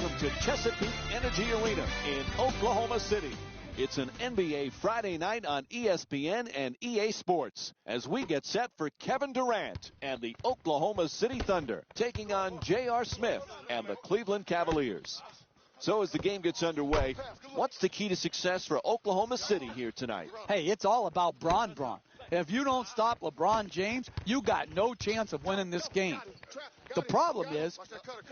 Welcome to Chesapeake Energy Arena in Oklahoma City. It's an NBA Friday night on ESPN and EA Sports as we get set for Kevin Durant and the Oklahoma City Thunder taking on J.R. Smith and the Cleveland Cavaliers. So as the game gets underway, what's the key to success for Oklahoma City here tonight? Hey, it's all about Bron. If you don't stop LeBron James, you got no chance of winning this game. The problem is,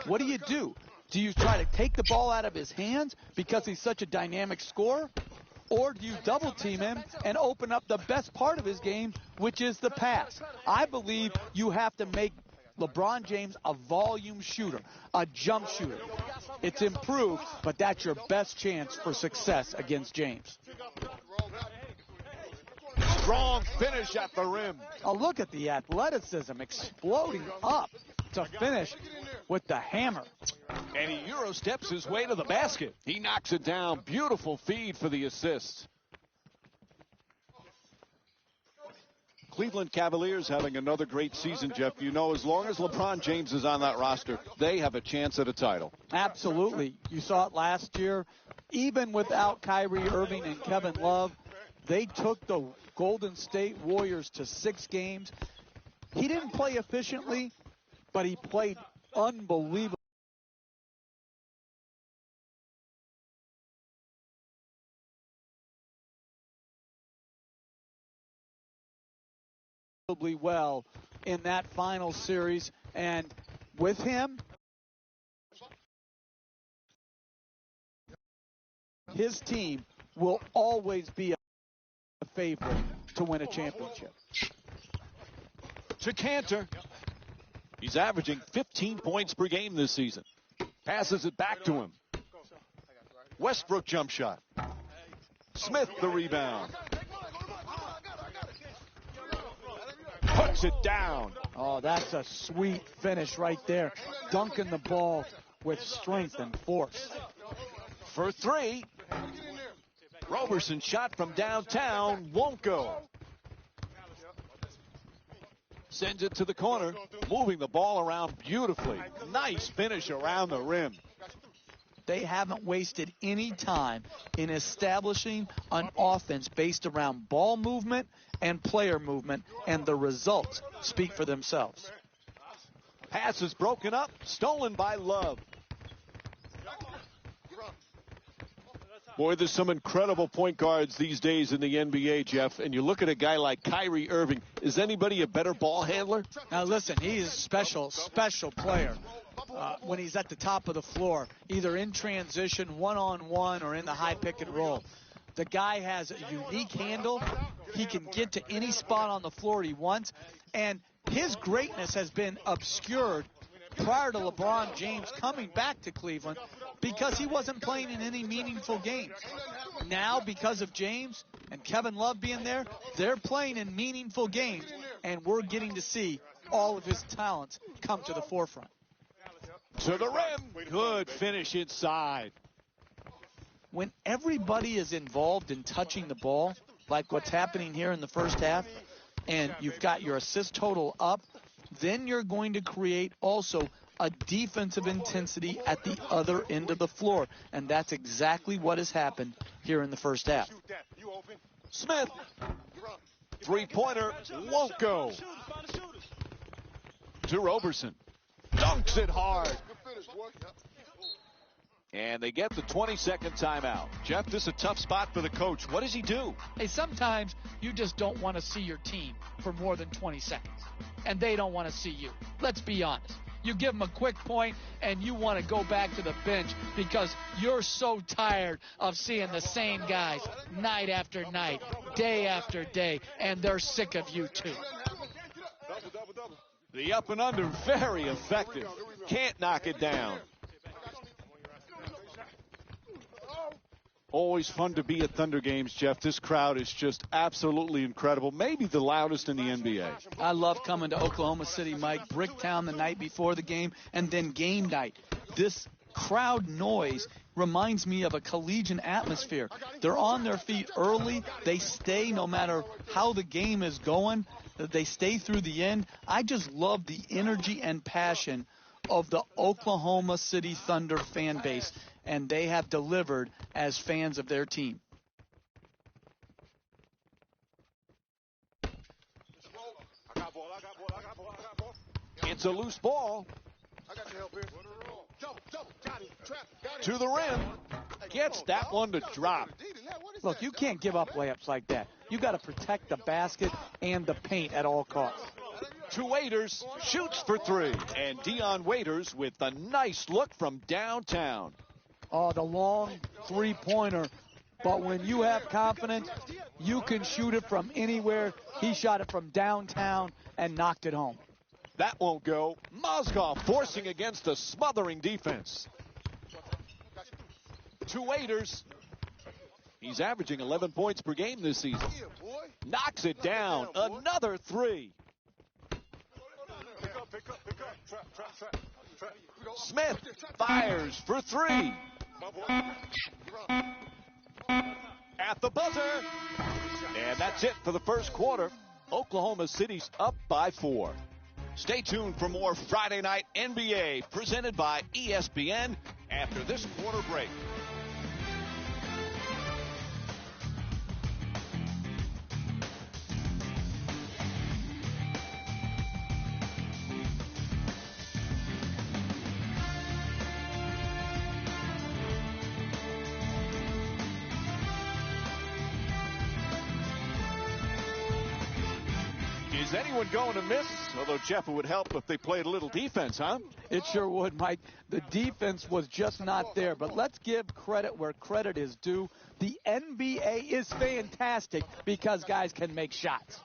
what do? Do you try to take the ball out of his hands because he's such a dynamic scorer? Or do you double team him and open up the best part of his game, which is the pass? I believe you have to make LeBron James a volume shooter, a jump shooter. It's improved, but that's your best chance for success against James. Strong finish at the rim. Oh, look at the athleticism exploding up to finish with the hammer. And he Euro steps his way to the basket. He knocks it down. Beautiful feed for the assist. Cleveland Cavaliers having another great season, Jeff. You know, as long as LeBron James is on that roster, they have a chance at a title. Absolutely. You saw it last year. Even without Kyrie Irving and Kevin Love, they took the Golden State Warriors to 6 games. He didn't play efficiently, but he played unbelievably well in that final series. And with him, his team will always be a favorite to win a championship. To Cantor. He's averaging 15 points per game this season. Passes it back to him. Westbrook jump shot. Smith the rebound. Puts it down. Oh, that's a sweet finish right there. Dunking the ball with strength and force. For 3. Roberson shot from downtown. Won't go. Sends it to the corner. Moving the ball around beautifully. Nice finish around the rim. They haven't wasted any time in establishing an offense based around ball movement and player movement, and the results speak for themselves. Pass is broken up, stolen by Love. Boy, there's some incredible point guards these days in the NBA, Jeff, and you look at a guy like Kyrie Irving. Is anybody a better ball handler? Now listen, he's a special player. When he's at the top of the floor, either in transition, one-on-one, or in the high pick and roll. The guy has a unique handle. He can get to any spot on the floor he wants, and his greatness has been obscured prior to LeBron James coming back to Cleveland because he wasn't playing in any meaningful games. Now, because of James and Kevin Love being there, they're playing in meaningful games, and we're getting to see all of his talents come to the forefront. To the rim. Good finish inside. When everybody is involved in touching the ball, like what's happening here in the first half, and you've got your assist total up, then you're going to create also a defensive intensity at the other end of the floor. And that's exactly what has happened here in the first half. Smith. Three-pointer won't go. To Roberson. Dunks it hard. And they get the 20-second timeout. Jeff, this is a tough spot for the coach. What does he do? Hey, sometimes you just don't want to see your team for more than 20 seconds. And they don't want to see you. Let's be honest. You give them a quick point, and you want to go back to the bench because you're so tired of seeing the same guys night after night, day after day, and they're sick of you too. The up and under, very effective. Can't knock it down. Always fun to be at Thunder games, Jeff. This crowd is just absolutely incredible. Maybe the loudest in the NBA. I love coming to Oklahoma City, Mike. Bricktown the night before the game, and then game night. This crowd noise reminds me of a collegiate atmosphere. They're on their feet early. They stay no matter how the game is going. They stay through the end. I just love the energy and passion of the Oklahoma City Thunder fan base, and they have delivered as fans of their team. It's a loose ball. To the rim. Gets that one to drop. Look, you can't give up layups like that. You got to protect the basket and the paint at all costs. To Waiters, shoots for three. And Dion Waiters with a nice look from downtown. Oh, the long three-pointer. But when you have confidence, you can shoot it from anywhere. He shot it from downtown and knocked it home. That won't go. Mozgov forcing against a smothering defense. To Waiters. He's averaging 11 points per game this season. Knocks it down. Another three. Smith fires for three. At the buzzer. And that's it for the first quarter. Oklahoma City's up by 4. Stay tuned for more Friday Night NBA presented by ESPN after this quarter break. Is anyone going to miss? Although, Jeff, it would help if they played a little defense, huh? It sure would, Mike. The defense was just not there. But let's give credit where credit is due. The NBA is fantastic because guys can make shots.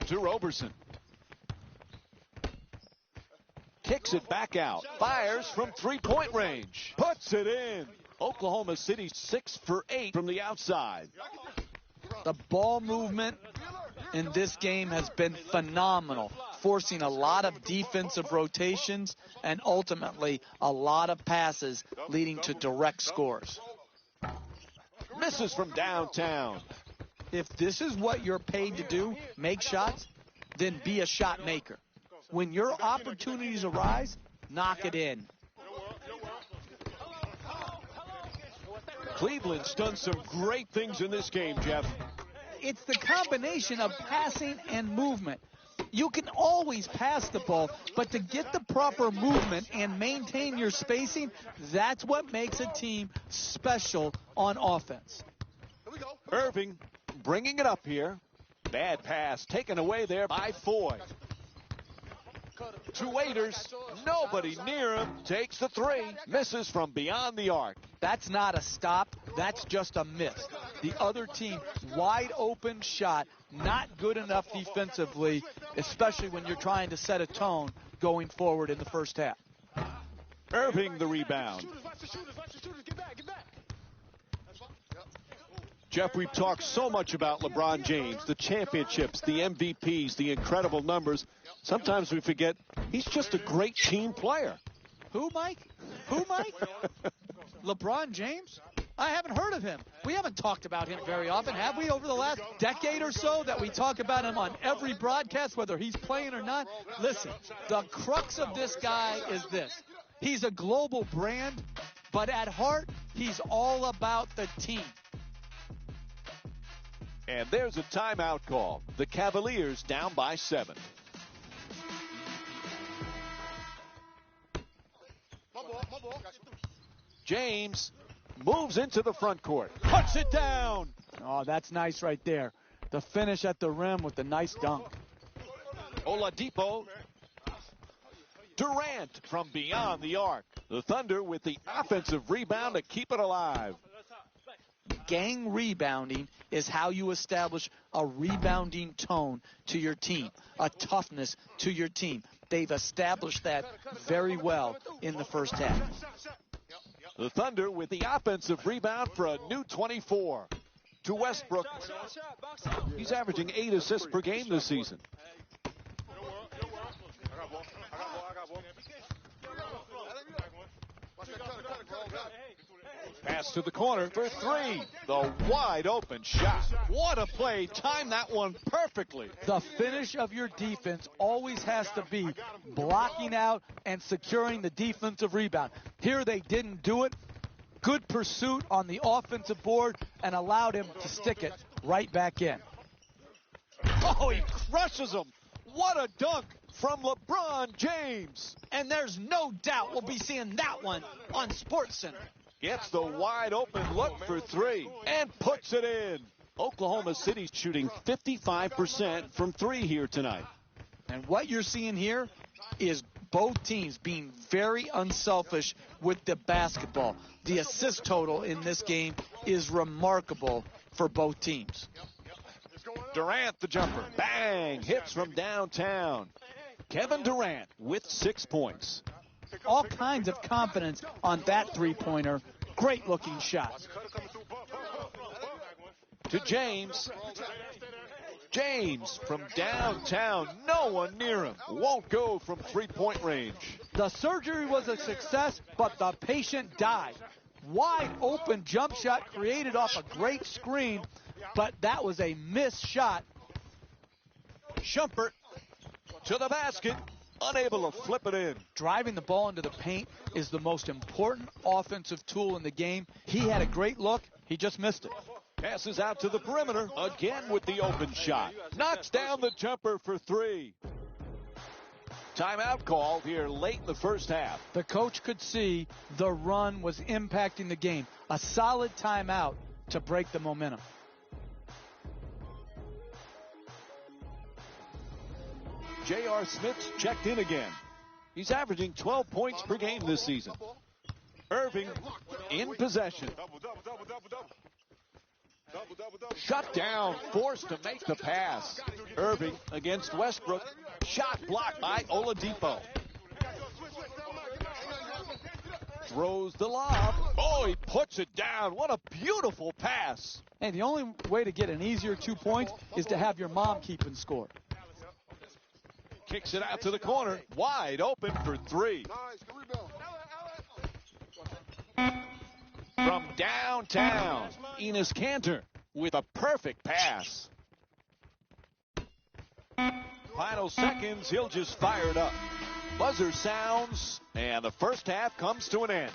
To Roberson. Kicks it back out. Fires from three-point range. Puts it in. Oklahoma City 6 for 8 from the outside. The ball movement in this game has been phenomenal, forcing a lot of defensive rotations and ultimately a lot of passes leading to direct scores. Misses from downtown. If this is what you're paid to do, make shots, then be a shot maker. When your opportunities arise, knock it in. Cleveland's done some great things in this game, Jeff. It's the combination of passing and movement. You can always pass the ball, but to get the proper movement and maintain your spacing, that's what makes a team special on offense. Irving bringing it up here. Bad pass taken away there by Foy. To Waiters, nobody near him, takes the three, misses from beyond the arc. That's not a stop, that's just a miss. The other team, wide open shot, not good enough defensively, especially when you're trying to set a tone going forward in the first half. Irving the rebound. Jeff, we've talked so much about LeBron James, the championships, the MVPs, the incredible numbers. Sometimes we forget he's just a great team player. Who, Mike? Who, Mike? LeBron James? I haven't heard of him. We haven't talked about him very often, have we, over the last decade or so, that we talk about him on every broadcast, whether he's playing or not? Listen, the crux of this guy is this. He's a global brand, but at heart, he's all about the team. And there's a timeout call. The Cavaliers down by 7. James moves into the front court. Puts it down. Oh, that's nice right there. The finish at the rim with the nice dunk. Oladipo. Durant from beyond the arc. The Thunder with the offensive rebound to keep it alive. Gang rebounding is how you establish a rebounding tone to your team, a toughness to your team. They've established that very well in the first half. The Thunder with the offensive rebound for a new 24. To Westbrook. He's averaging 8 assists per game this season. Pass to the corner for 3. The wide open shot. What a play. Timed that one perfectly. The finish of your defense always has to be blocking out and securing the defensive rebound. Here they didn't do it. Good pursuit on the offensive board and allowed him to stick it right back in. Oh, he crushes him. What a dunk from LeBron James. And there's no doubt we'll be seeing that one on SportsCenter. Gets the wide open look for three and puts it in. Oklahoma City's shooting 55% from three here tonight. And what you're seeing here is both teams being very unselfish with the basketball. The assist total in this game is remarkable for both teams. Durant, the jumper. Bang! Hits from downtown. Kevin Durant with 6 points. All kinds of confidence on that three-pointer. Great-looking shot. To James. James from downtown. No one near him. Won't go from three-point range. The surgery was a success, but the patient died. Wide open jump shot created off a great screen, but that was a missed shot. Shumpert to the basket. Unable to flip it in. Driving the ball into the paint is the most important offensive tool in the game. He had a great look. He just missed it. Passes out to the perimeter. Again with the open shot. Knocks down the jumper for three. Timeout called here late in the first half. The coach could see the run was impacting the game. A solid timeout to break the momentum. J.R. Smith's checked in again. He's averaging 12 points per game this season. Irving in possession. Shut down, forced to make the pass. Irving against Westbrook. Shot blocked by Oladipo. Throws the lob. Oh, he puts it down. What a beautiful pass. Hey, the only way to get an easier 2 points is to have your mom keeping score. Kicks it out to the corner. Wide open for three. From downtown, Enes Kanter with a perfect pass. Final seconds, he'll just fire it up. Buzzer sounds, and the first half comes to an end.